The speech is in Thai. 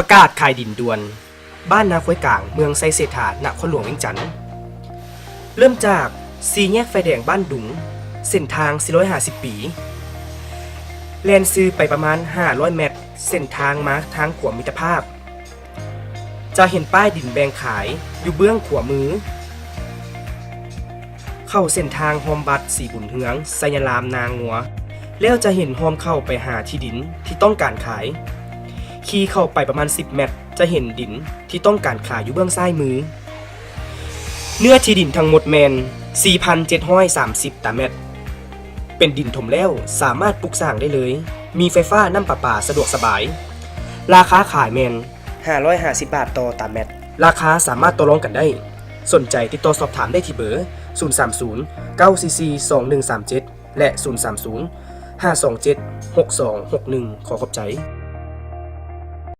ประกาศขายดินด่วนบ้านนาควยกลางเมืองไซเศรษฐานครหลวงเวียงจันทน์เริ่มจากสี่แยกไฟแดงบ้านดุงเส้นทาง450 ปีแลนซื้อไปประมาณ500 เมตรเส้นทางมาทางขวามิตรภาพจะเห็นป้ายดินแบ่งขายอยู่เบื้องขวามือเข้าเส้นทางโฮมบัตสีบุญเฮืองไซยรามนางงัวแล้วจะเห็นโฮมเข้าไปหาที่ดินที่ต้องการขายขี่เข้าไปประมาณ10 เมตรจะเห็นดินที่ต้องการขายอยู่เบื้องซ้ายมือเนื้อที่ดินทั้งหมดแมน 4,730 ตารางเมตรเป็นดินถมแล้วสามารถปลูกสร้างได้เลยมีไฟฟ้าน้ำประปาสะดวกสบายราคาขายแมน550 บาทต่อตารางเมตรราคาสามารถต่อรองกันได้สนใจติดต่อสอบถามได้ที่เบอร์030 944 2137และ030 527 6261ขอขอบใจ